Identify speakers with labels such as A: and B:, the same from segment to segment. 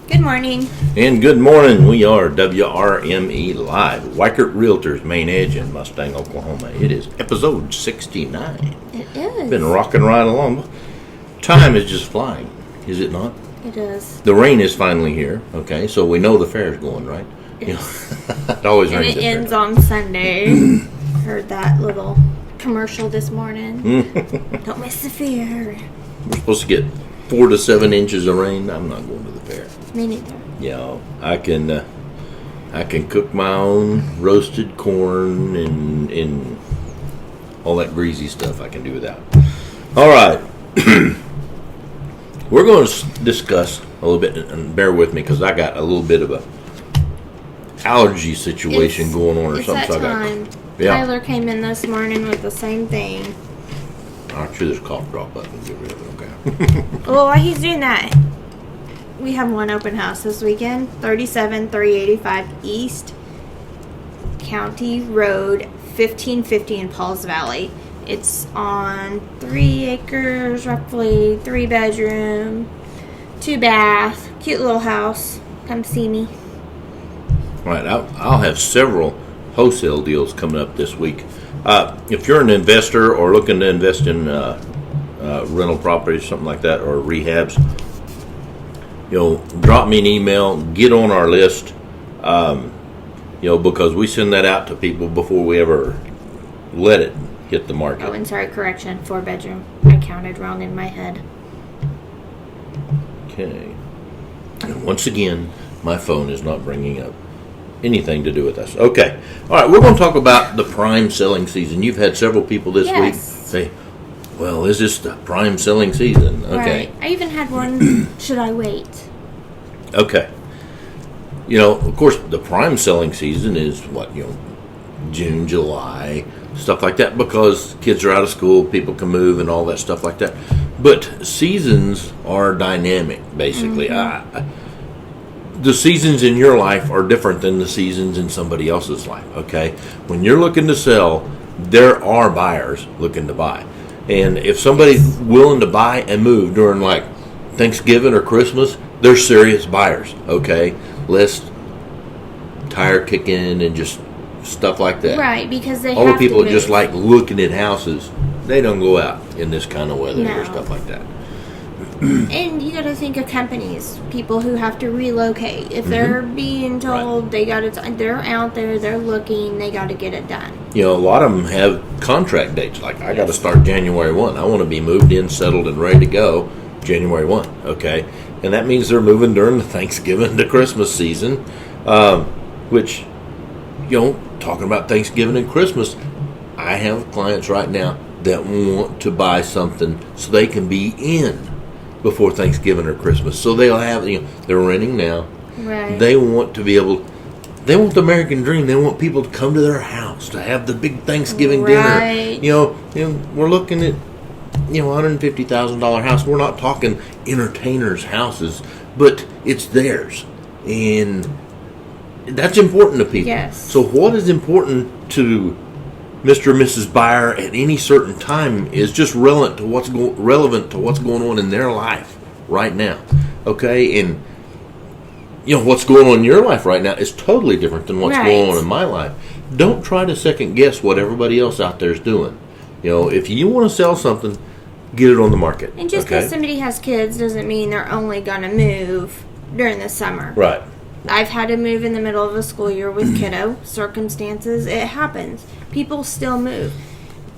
A: Good morning.
B: And good morning. We are WRME Live, Weichert Realtors, Main Edge in Mustang, Oklahoma. It is episode 69.
A: It is.
B: Been rocking right along. Time is just flying, is it not?
A: It is.
B: The rain is finally here, okay, so we know the fair's going, right? It always
A: And
B: rains.
A: it ends on Sunday. Heard that little commercial this morning. Don't miss the fair.
B: We're supposed to get 4 to 7 inches of rain. I'm not going to the fair.
A: Me neither.
B: Yeah, I can cook my own roasted corn and all that greasy stuff I can do without. All right. We're going to discuss a little bit, and bear with me because I got a little bit of a allergy situation going on or
A: it's
B: something.
A: That time.
B: Yeah.
A: Tyler came in this morning with the same thing.
B: I'll chew this cough drop up and get rid of it, okay?
A: Well, while he's doing that, we have one open house this weekend, 37385 East County Road, 1550 in Pauls Valley. It's on 3 acres, roughly 3 bedroom, 2 bath, cute little house. Come see me.
B: All right, I'll have several wholesale deals coming up this week. If you're an investor or looking to invest in rental properties, something like that, or rehabs, drop me an email, get on our list, because we send that out to people before we ever let it hit the market.
A: Oh, and sorry, correction, 4 bedroom. I counted wrong in my head.
B: Okay. And once again, my phone is not bringing up anything to do with us. Okay. All right, we're going to talk about the prime selling season. You've had several people this week say, well, is this the prime selling season? Okay.
A: Right. I even had one, should I wait?
B: Okay. Of course, the prime selling season is June, July, stuff like that, because kids are out of school, people can move and all that stuff like that. But seasons are dynamic, basically. The seasons in your life are different than the seasons in somebody else's life, okay? When you're looking to sell, there are buyers looking to buy. And if somebody's willing to buy and move during Thanksgiving or Christmas, they're serious buyers, okay? Less tire kicking and just stuff like that.
A: Right, because they
B: all
A: have
B: the people
A: to
B: that
A: move.
B: just like looking at houses, they don't go out in this kind of weather
A: No.
B: or stuff like that.
A: And you got to think of companies, people who have to relocate. If they're being told they're out there, they're looking, they got to get it done.
B: A lot of them have contract dates. Like, I got to start January 1. I want to be moved in, settled, and ready to go January 1, okay? And that means they're moving during the Thanksgiving to Christmas season, which, talking about Thanksgiving and Christmas, I have clients right now that want to buy something so they can be in before Thanksgiving or Christmas. So they'll have, they're renting now.
A: Right.
B: They want to be able, they want the American dream. They want people to come to their house to have the big Thanksgiving
A: Right.
B: dinner. We're looking at, $150,000 house. We're not talking entertainers' houses, but it's theirs. And that's important to people.
A: Yes.
B: So what is important to Mr. and Mrs. Buyer at any certain time is just relevant to what's going on in their life right now. Okay? And what's going on in your life right now is totally different than what's going on in my life. Don't try to second guess what everybody else out there is doing. If you want to sell something, get it on the market.
A: And just because somebody has kids doesn't mean they're only going to move during the summer.
B: Right.
A: I've had to move in the middle of a school year with kiddo circumstances. It happens. People still move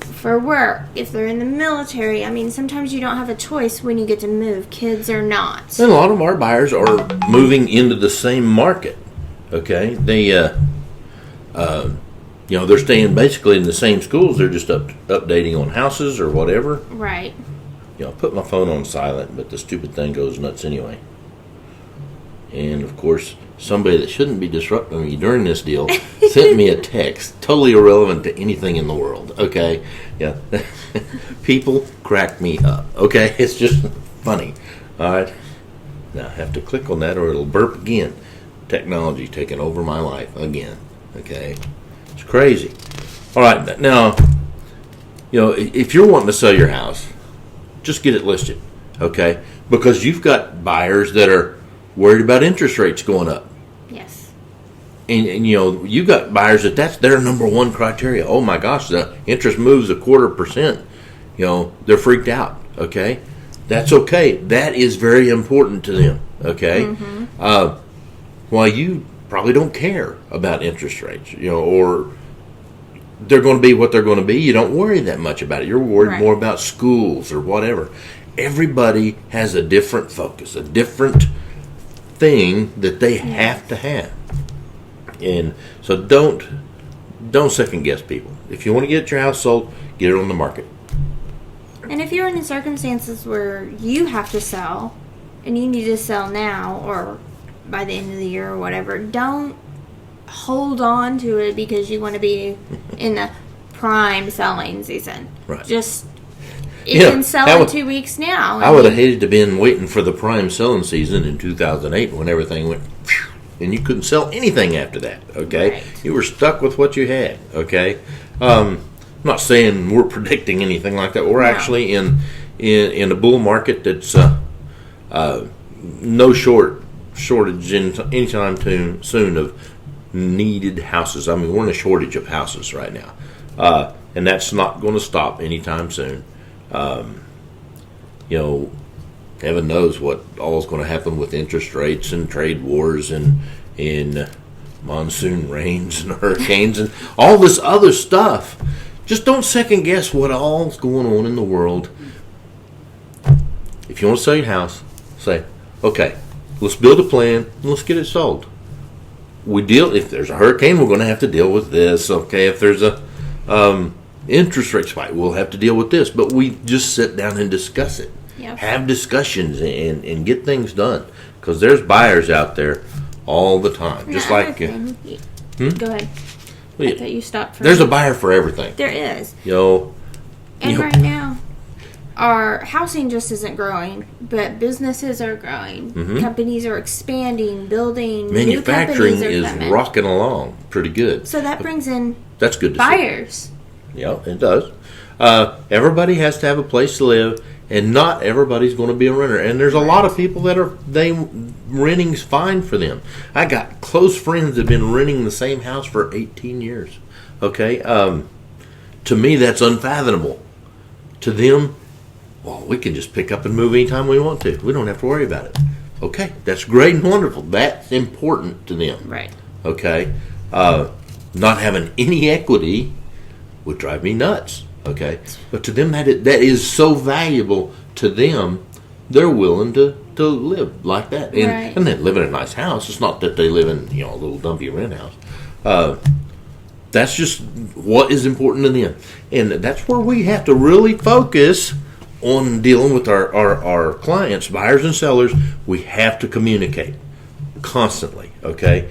A: for work. If they're in the military, sometimes you don't have a choice when you get to move. Kids are not.
B: And a lot of our buyers are moving into the same market. Okay, they, they're staying basically in the same schools. They're just updating on houses or whatever.
A: Right.
B: I put my phone on silent, but the stupid thing goes nuts anyway. And of course, somebody that shouldn't be disrupting me during this deal sent me a text, totally irrelevant to anything in the world. Okay, yeah, people crack me up. Okay, it's just funny. All right, now I have to click on that or it'll burp again. Technology taking over my life again. Okay, it's crazy. All right, now if you're wanting to sell your house, just get it listed. Okay, because you've got buyers that are worried about interest rates going up.
A: Yes.
B: And you got buyers that's their number one criteria. Oh my gosh, the interest moves 0.25%. They're freaked out. Okay, that's okay. That is very important to them. Okay, while you probably don't care about interest rates, or they're going to be what they're going to be. You don't worry that much about it. You're worried more about schools or whatever. Everybody has a different focus, a different thing that they have to have. And so don't second guess people. If you want to get your house sold, get it on the market.
A: And if you're in the circumstances where you have to sell and you need to sell now or by the end of the year or whatever, don't hold on to it because you want to be in the prime selling season.
B: Right.
A: Just it can sell in 2 weeks now.
B: I would have hated to been waiting for the prime selling season in 2008 when everything went phew, and you couldn't sell anything after that. Okay,
A: right. You
B: were stuck with what you had. Okay, I'm not saying we're predicting anything like that. We're actually in a bull market that's no shortage anytime soon of needed houses. I mean, we're in a shortage of houses right now, and that's not going to stop anytime soon. Heaven knows what all is going to happen with interest rates and trade wars and monsoon rains and hurricanes and all this other stuff. Just don't second guess what all's going on in the world. If you want to sell your house, say, okay, let's build a plan and let's get it sold. If there's a hurricane, we're going to have to deal with this. Okay, if there's a interest rate spike, we'll have to deal with this. But we just sit down and discuss it. Yep. Have discussions and get things done. Because there's buyers out there all the time. Just like...
A: Go ahead.
B: Well,
A: I thought you stopped.
B: There's a buyer for everything.
A: There is.
B: And
A: right now, our housing just isn't growing, but businesses are growing. Mm-hmm. Companies are expanding, building.
B: Manufacturing is rocking along pretty good.
A: So that brings in
B: that's good to
A: buyers.
B: See. Yeah, it does. Everybody has to have a place to live, and not everybody's going to be a renter. And there's a lot of people that renting's fine for them. I got close friends that have been renting the same house for 18 years. Okay, to me that's unfathomable. To them, well, we can just pick up and move anytime we want to. We don't have to worry about it. Okay, that's great and wonderful. That's important to them.
A: Right.
B: Okay, not having any equity would drive me nuts. Okay, but to them that is so valuable to them, they're willing to live like that, and they live in a nice house. It's not that they live in a little dumpy rent house. That's just what is important to them, and that's where we have to really focus on dealing with our clients, buyers and sellers. We have to communicate constantly. Okay,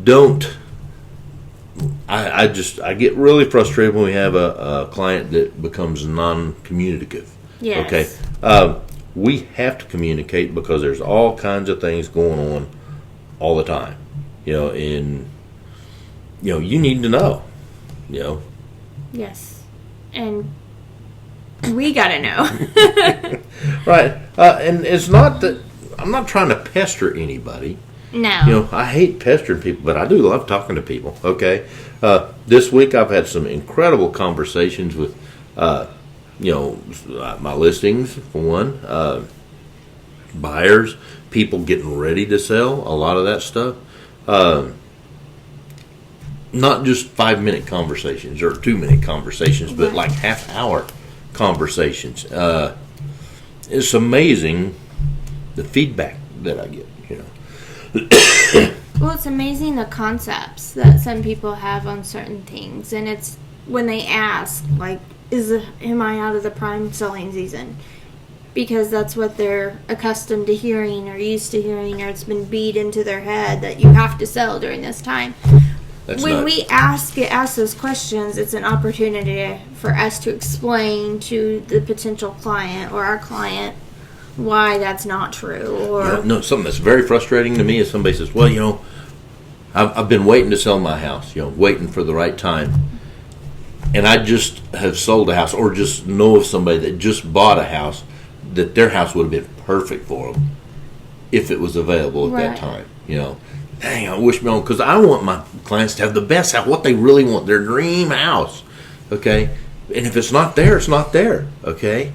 B: don't. I get really frustrated when we have a client that becomes non-communicative.
A: Yes.
B: Okay. We have to communicate because there's all kinds of things going on all the time. You need to know.
A: Yes. And we got to know.
B: Right. And it's not that I'm not trying to pester anybody.
A: No.
B: I hate pestering people, but I do love talking to people, okay? This week I've had some incredible conversations with, my listings, for one, buyers, people getting ready to sell, a lot of that stuff. Not just 5-minute conversations or 2-minute conversations, but like half-hour conversations. It's amazing the feedback that I get,
A: Well, it's amazing the concepts that some people have on certain things, and it's when they ask, like, am I out of the prime selling season? Because that's what they're accustomed to hearing or used to hearing, or it's been beat into their head that you have to sell during this time. When we ask those questions, it's an opportunity for us to explain to the potential client or our client why that's not true. Or
B: something that's very frustrating to me is somebody says, well, I've been waiting to sell my house, waiting for the right time. And I just have sold a house or just know of somebody that just bought a house that their house would have been perfect for them. if it was available at that
A: Right.
B: time. You know, dang, I wish me on, because I want my clients to have the best house, what they really want, their dream house. Okay, and if it's not there, it's not there. Okay,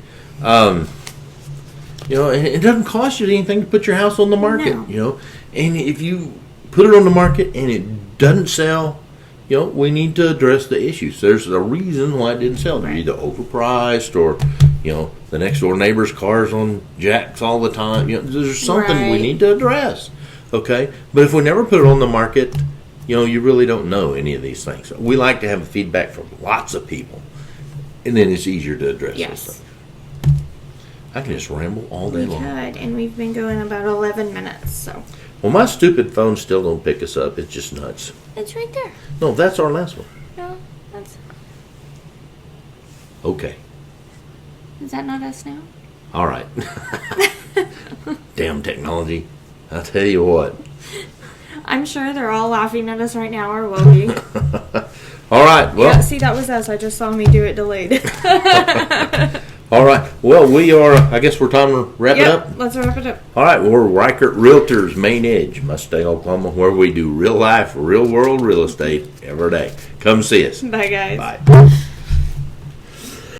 B: you know, and it doesn't cost you anything to put your house on the market.
A: No.
B: You know, and if you put it on the market and it doesn't sell, you know, we need to address the issues. There's a reason why it didn't sell. They're
A: Right.
B: either overpriced or, you know, the next door neighbor's car's on jacks all the time. You know, there's something we
A: Right.
B: need to address. Okay, but if we never put it on the market, you know, you really don't know any of these things. We like to have feedback from lots of people, and then it's easier to address
A: Yes.
B: those things. I can just ramble all day
A: We
B: long.
A: could, and we've been going about 11 minutes, so.
B: Well, my stupid phone still don't pick us up. It's just nuts.
A: It's right there.
B: No, that's our last one.
A: No, that's.
B: Okay.
A: Is that not us now?
B: All right. Damn technology. I'll tell you what.
A: I'm sure they're all laughing at us right now, or will be.
B: All right. Well,
A: Yeah, see, that was us. I just saw me do it delayed.
B: all right. Well, we are, I guess we're time to wrap it up.
A: Yep, let's wrap it up.
B: All right. We're Reichert Realtors Main Edge, Mustang, Oklahoma, where we do real life, real world real estate every day. Come see us.
A: Bye, guys.
B: Bye.